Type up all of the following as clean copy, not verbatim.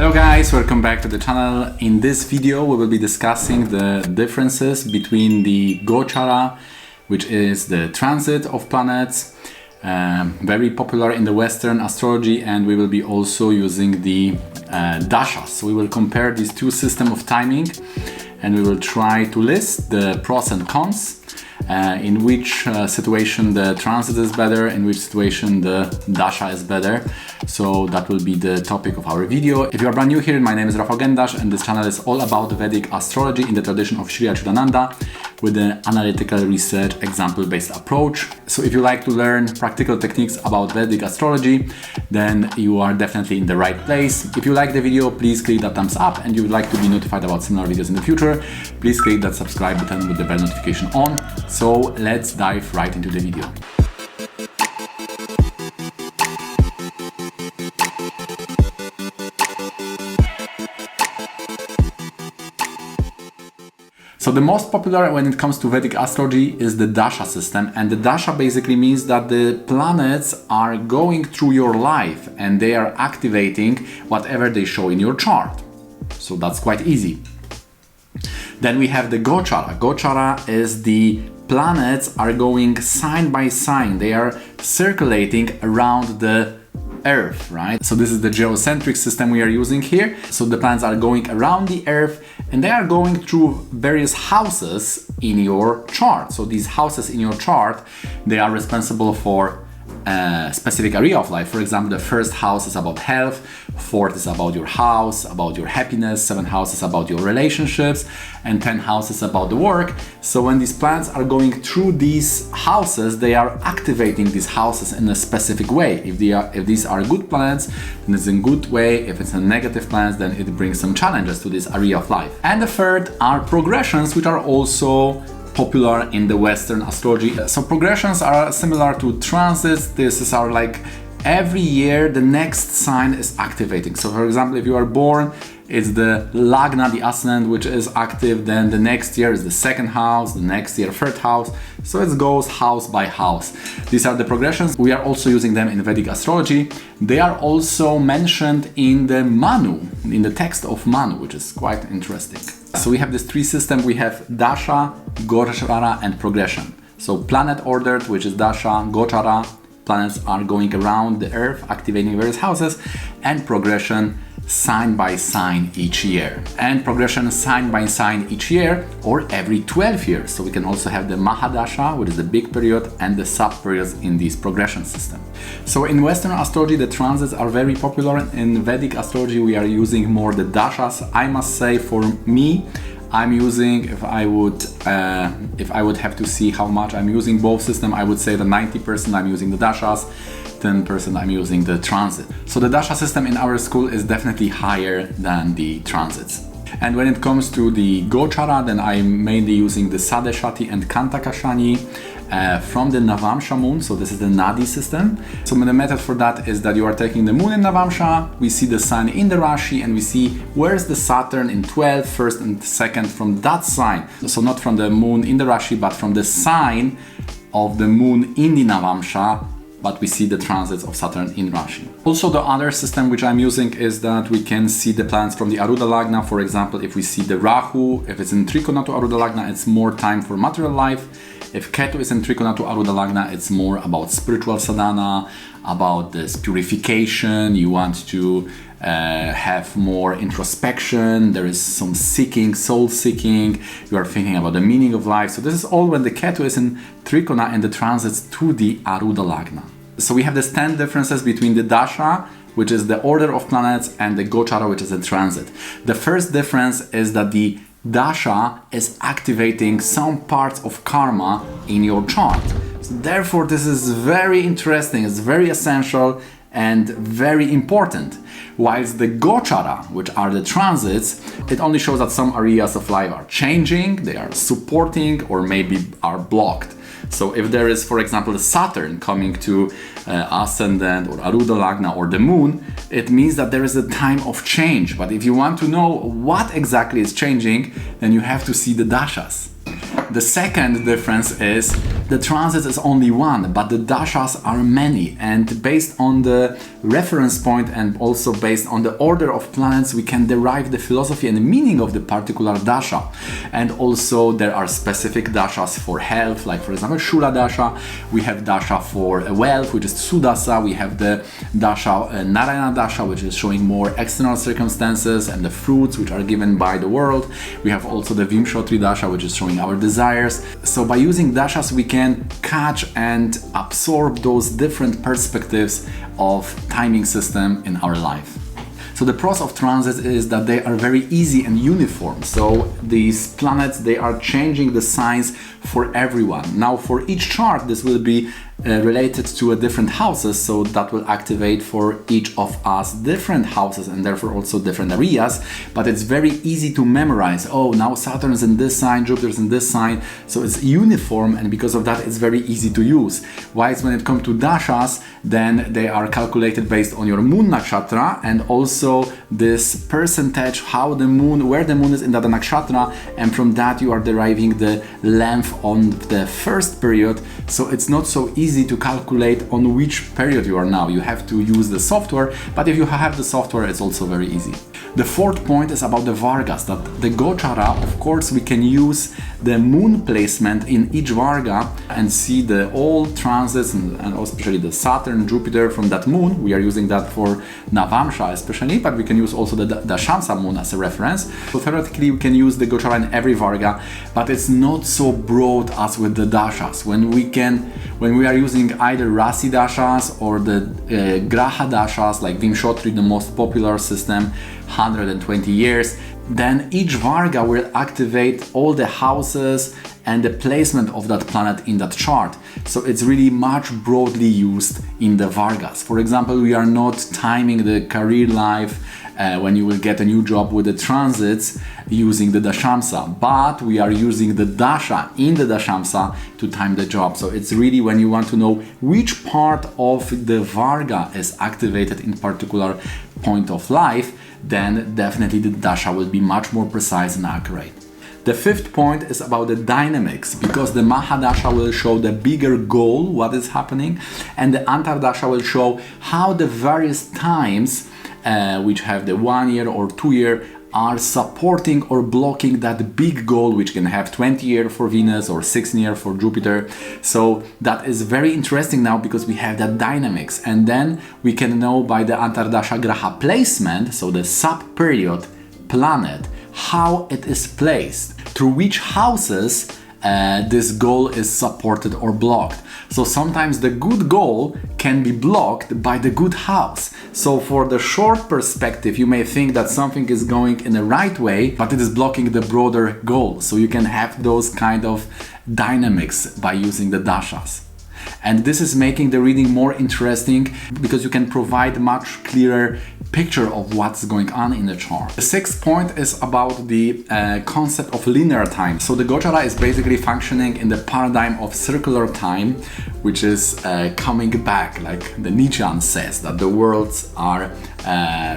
Hello guys, welcome back to the channel. In this video we will be discussing the differences between the gochara, which is the transit of planets, very popular in the Western astrology, and we will be also using the Dashas. So we will compare these two systems of timing and we will try to list the pros and cons, in which situation the transit is better, in which situation the Dasha is better. So that will be the topic of our video. If you are brand new here, my name is rgendarz and this channel is all about Vedic astrology in the tradition of Sri Achyutananda with an analytical research example-based approach. So if you like to learn practical techniques about Vedic astrology, then you are definitely in the right place. If you like the video, please click that thumbs up, and you would like to be notified about similar videos in the future, please click that subscribe button with the bell notification on. So let's dive right into the video. So the most popular when it comes to Vedic astrology is the Dasha system, and the Dasha basically means that the planets are going through your life and they are activating whatever they show in your chart. So that's quite easy. Then we have the gochara. Gochara is the planets are going sign by sign. They are circulating around the Earth, right? So this is the geocentric system we are using here. So the planets are going around the Earth and they are going through various houses in your chart. So these houses in your chart, they are responsible for a specific area of life. For example, the first house is about health, fourth is about your house, about your happiness, seventh house is about your relationships, and 10th house is about the work. So when these planets are going through these houses, they are activating these houses in a specific way. If these are good planets, then it's in a good way. If it's a negative planets, then it brings some challenges to this area of life. And the third are progressions, which are also popular in the Western astrology. So progressions are similar to transits. This are like every year the next sign is activating. So for example, if you are born, it's the lagna, the ascendant, which is active. Then the next year is the second house, the next year third house. So it goes house by house. These are the progressions. We are also using them in Vedic astrology. They are also mentioned in the Manu, in the text of Manu, which is quite interesting. So we have this three system. We have Dasha, gochara, and progression. So planet ordered, which is Dasha, gochara, planets are going around the Earth, activating various houses, and progression, sign by sign each year. And progression sign by sign each year or every 12 years. So we can also have the Mahadasha, which is the big period, and the sub-periods in this progression system. So in Western astrology, the transits are very popular. In Vedic astrology, we are using more the Dashas. I must say, for me, I'm using, if I would have to see how much I'm using both systems, I would say that 90% I'm using the Dashas, 10% I'm using the transit. So the Dasha system in our school is definitely higher than the transits. And when it comes to the gochara, then I'm mainly using the Sadeshati and Kantakashani from the Navamsha moon. So this is the Nadi system. So the method for that is that you are taking the moon in Navamsha, we see the sign in the Rashi, and we see where's the Saturn in 12th, 1st and 2nd from that sign. So not from the moon in the Rashi, but from the sign of the moon in the Navamsha, but we see the transits of Saturn in Rashi. Also, the other system which I'm using is that we can see the planets from the Arudha Lagna. For example, if we see the Rahu, if it's in Trikona to Arudha Lagna, it's more time for material life. If Ketu is in Trikona to Arudha Lagna, it's more about spiritual sadhana, about this purification. You want to have more introspection. There is some seeking, soul seeking. You are thinking about the meaning of life. So this is all when the Ketu is in Trikona and the transits to the Arudha Lagna. So we have these 10 differences between the Dasha, which is the order of planets, and the gochara, which is the transit. The first difference is that the Dasha is activating some parts of karma in your chart. So therefore, this is very interesting, it's very essential and very important. Whilst the gochara, which are the transits, it only shows that some areas of life are changing, they are supporting, or maybe are blocked. So if there is, for example, Saturn coming to Ascendant or Arudha Lagna or the Moon, it means that there is a time of change. But if you want to know what exactly is changing, then you have to see the Dashas. The second difference is the transit is only one, but the Dashas are many, and based on the reference point, and also based on the order of planets, we can derive the philosophy and the meaning of the particular dasha. And also there are specific dashas for health, like for example Shula dasha. We have dasha for wealth, which is Sudasa. We have the dasha Narayana dasha, which is showing more external circumstances and the fruits which are given by the world. We have also the Vimshotri dasha, which is showing our desires. So by using dashas, we can catch and absorb those different perspectives of timing system in our life. So the pros of transits is that they are very easy and uniform. So these planets, they are changing the signs for everyone. Now for each chart, this will be related to a different houses, so that will activate for each of us different houses and therefore also different areas, but it's very easy to memorize. Oh, now Saturn is in this sign, Jupiter is in this sign, so it's uniform, and because of that it's very easy to use. Whilst when it comes to dashas, then they are calculated based on your moon nakshatra and also this percentage how the moon, where the moon is in that nakshatra, and from that you are deriving the length on the first period. So it's not so easy to calculate on which period you are now. You have to use the software, but if you have the software, it's also very easy. The fourth point is about the Vargas, that the gochara, of course, we can use the moon placement in each Varga and see the all transits and especially the Saturn, Jupiter from that moon. We are using that for navamsha especially, but we can use also the Dashamsa moon as a reference. So theoretically, we can use the gochara in every Varga, but it's not so broad as with the dashas. When we are using either Rasi dashas or the Graha dashas, like Vimshotri, the most popular system, 120 years, then each Varga will activate all the houses and the placement of that planet in that chart. So it's really much broadly used in the Vargas. For example, we are not timing the career life when you will get a new job with the transits using the Dashamsa, but we are using the Dasha in the Dashamsa to time the job. So it's really when you want to know which part of the Varga is activated in particular point of life, then definitely the Dasha will be much more precise and accurate. The fifth point is about the dynamics, because the Mahadasha will show the bigger goal, what is happening, and the Antardasha will show how the various times which have the 1 year or 2 year are supporting or blocking that big goal, which can have 20 year for Venus or 16 year for Jupiter. So that is very interesting now because we have that dynamics, and then we can know by the Antardasha Graha placement, so the sub-period planet, how it is placed, through which houses this goal is supported or blocked. So sometimes the good goal can be blocked by the good house. So for the short perspective, you may think that something is going in the right way, but it is blocking the broader goal. So you can have those kind of dynamics by using the dashas. And this is making the reading more interesting because you can provide much clearer picture of what's going on in the chart. The sixth point is about the concept of linear time. So the gochara is basically functioning in the paradigm of circular time, which is coming back, like the Nietzschean says, that the worlds are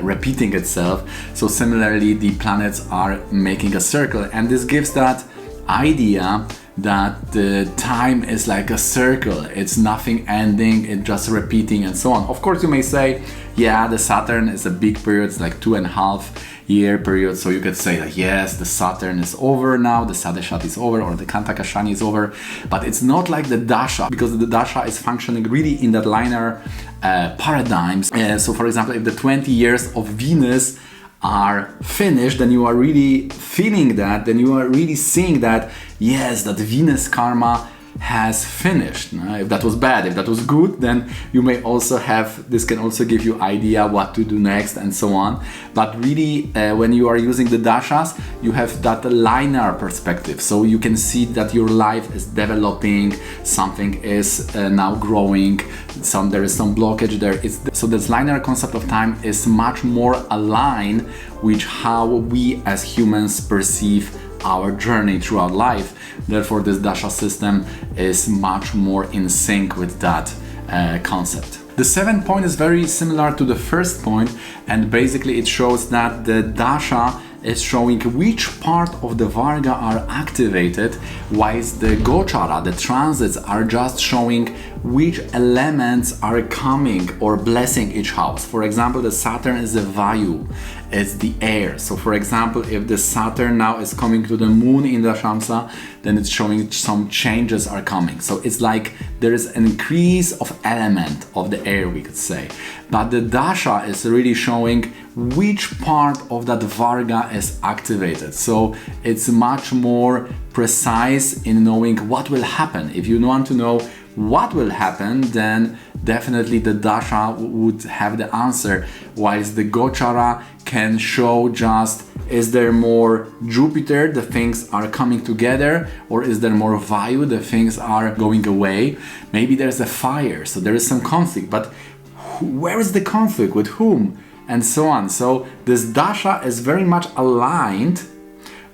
repeating itself. So similarly, the planets are making a circle, and this gives that idea that the time is like a circle, it's nothing ending, it's just repeating and so on. Of course, you may say, yeah, the Saturn is a big period, it's like 2.5 year period, so you could say that yes, the Saturn is over now, the Sadeshat is over, or the Kantakashani is over, but it's not like the Dasha, because the Dasha is functioning really in that linear paradigms. So for example, if the 20 years of Venus are finished, then you are really feeling that, then you are really seeing that, yes, that Venus karma has finished. If that was bad, if that was good, then you may also have, this can also give you idea what to do next and so on. But really, when you are using the dashas, you have that linear perspective. So you can see that your life is developing, something is now growing, there is some blockage there. So this linear concept of time is much more aligned with how we as humans perceive our journey throughout life. Therefore, this Dasha system is much more in sync with that concept. The The seventh point is very similar to the first point, and basically it shows that the Dasha is showing which part of the Varga are activated, whilst the gochara, the transits, are just showing which elements are coming or blessing each house. For example, the Saturn is the Vayu, it's the air. So for example, if the Saturn now is coming to the moon in the Shamsa, then it's showing some changes are coming. So it's like there is an increase of element of the air, we could say. But the Dasha is really showing which part of that Varga is activated. So it's much more precise in knowing what will happen. If you want to know what will happen, then definitely the Dasha would have the answer, whilst the gochara can show just, is there more Jupiter, the things are coming together, or is there more Vayu, the things are going away. Maybe there's a fire, so there is some conflict, but where is the conflict, with whom, and so on. So this Dasha is very much aligned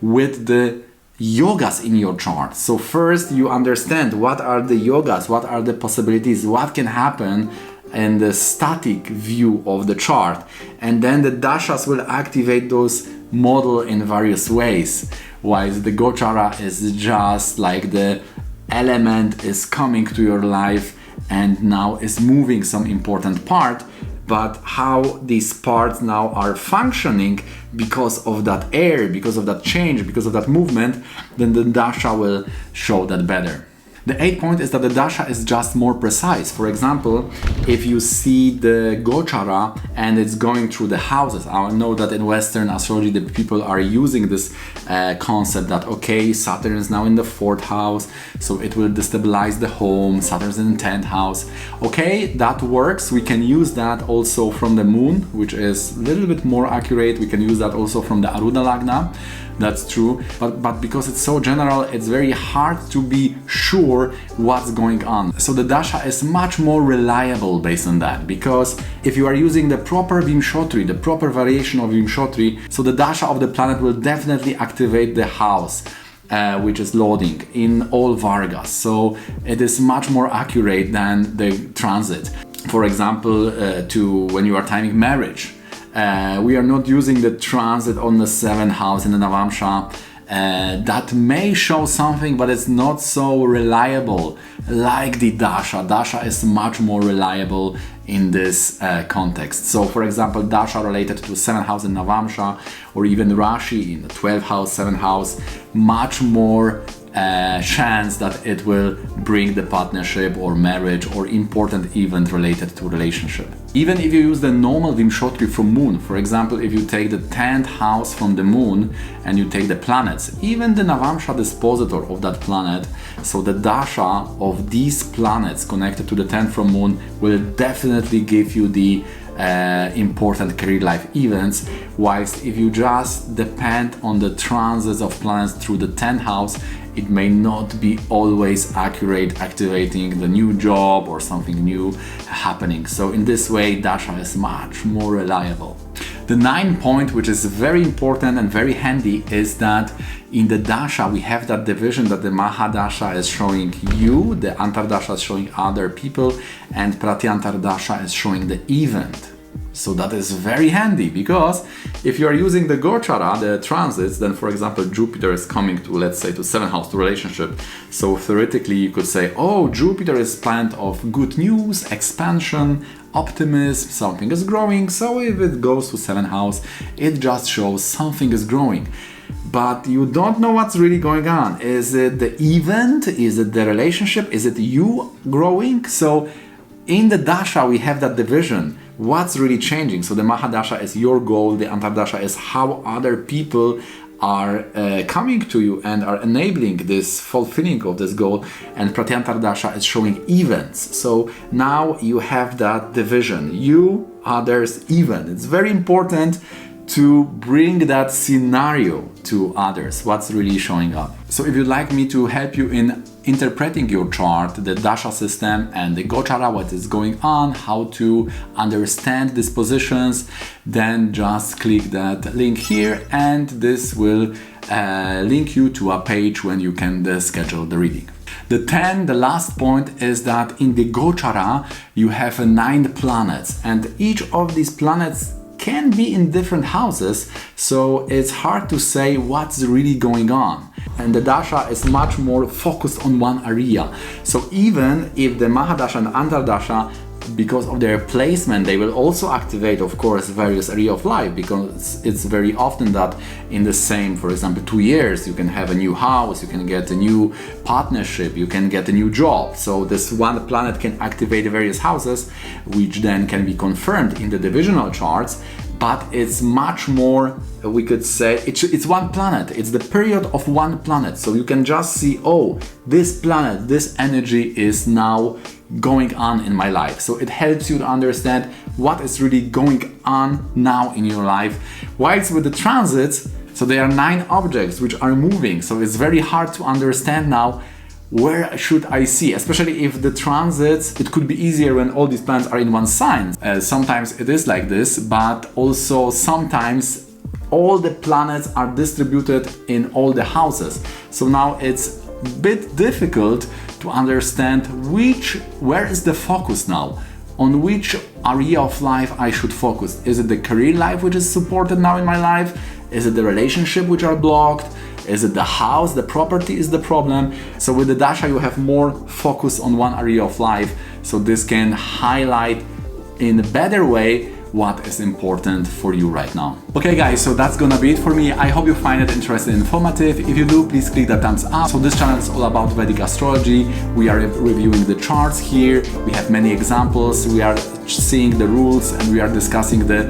with the yogas in your chart. So first you understand what are the yogas, what are the possibilities, what can happen in the static view of the chart, and then the Dashas will activate those model in various ways, whilst the gochara is just like the element is coming to your life and now is moving some important part, but how these parts now are functioning because of that air, because of that change, because of that movement, then the Dasha will show that better. The eighth point is that the Dasha is just more precise. For example, if you see the gochara and it's going through the houses, I know that in Western astrology the people are using this concept that, okay, Saturn is now in the 4th house, so it will destabilize the home, Saturn is in the 10th house. Okay, that works. We can use that also from the moon, which is a little bit more accurate. We can use that also from the Aruda Lagna. That's true, but because it's so general, it's very hard to be sure what's going on. So the Dasha is much more reliable based on that, because if you are using the proper Vimshotri, the proper variation of Vimshotri, so the Dasha of the planet will definitely activate the house which is loading in all Vargas. So it is much more accurate than the transit. For example, to when you are timing marriage, we are not using the transit on the 7th house in the navamsha. That may show something, but it's not so reliable like the Dasha. Dasha is much more reliable in this context. So for example, Dasha related to 7th house in navamsha, or even Rashi in the 12th house, 7th house, much more chance that it will bring the partnership or marriage or important event related to relationship. Even if you use the normal Vimshotri from moon, for example, if you take the 10th house from the moon and you take the planets, even the Navamsha dispositor of that planet, so the Dasha of these planets connected to the 10th from moon will definitely give you the important career life events, whilst if you just depend on the transits of planets through the 10th house, it may not be always accurate, activating the new job or something new happening. So in this way, Dasha is much more reliable. The 9th point, which is very important and very handy, is that in the Dasha we have that division that the Mahadasha is showing you, the Antardasha is showing other people, and Pratyantardasha is showing the event. So that is very handy, because if you are using the gochara, the transits, then for example Jupiter is coming to, let's say, to 7th house, to relationship. So theoretically you could say, oh, Jupiter is planet of good news, expansion, optimism, something is growing. So if it goes to 7th house, it just shows something is growing. But you don't know what's really going on. Is it the event? Is it the relationship? Is it you growing? So in the Dasha we have that division. What's really changing? So the Mahadasha is your goal, the Antardasha is how other people are coming to you and are enabling this fulfilling of this goal, and Pratyantardasha is showing events. So now you have that division, you, others, even. It's very important to bring that scenario to others, what's really showing up. So if you'd like me to help you in interpreting your chart, the Dasha system and the gochara, what is going on, how to understand these positions, then just click that link here and this will link you to a page when you can schedule the reading. The last point is that in the gochara you have 9 planets, and each of these planets can be in different houses, so it's hard to say what's really going on. And the dasha is much more focused on one area. So even if the Mahadasha and Antardasha, because of their placement, they will also activate, of course, various area of life, because it's very often that in the same, for example, 2 years, you can have a new house, you can get a new partnership, you can get a new job. So this one planet can activate various houses, which then can be confirmed in the divisional charts. But it's much more, we could say, it's one planet. It's the period of one planet. So you can just see, oh, this planet, this energy is now going on in my life. So it helps you to understand what is really going on now in your life. Whilst with the transits, so there are 9 objects which are moving. So it's very hard to understand now where should I see, especially if the transits, it could be easier when all these planets are in one sign. Sometimes it is like this, but also sometimes all the planets are distributed in all the houses. So now it's a bit difficult to understand where is the focus now, on which area of life I should focus. Is it the career life which is supported now in my life? Is it the relationship which are blocked? Is it the house, the property is the problem? So with the Dasha you have more focus on one area of life, so this can highlight in a better way what is important for you right now. Okay guys, so that's gonna be it for me. I hope you find it interesting and informative. If you do, please click that thumbs up. So this channel is all about Vedic astrology. We are reviewing the charts here. We have many examples. We are seeing the rules and we are discussing the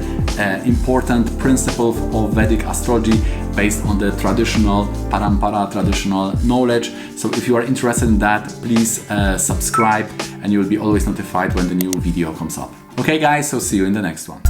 important principles of Vedic astrology based on the traditional parampara, traditional knowledge. So if you are interested in that, please subscribe and you will be always notified when the new video comes up. Okay guys, so see you in the next one.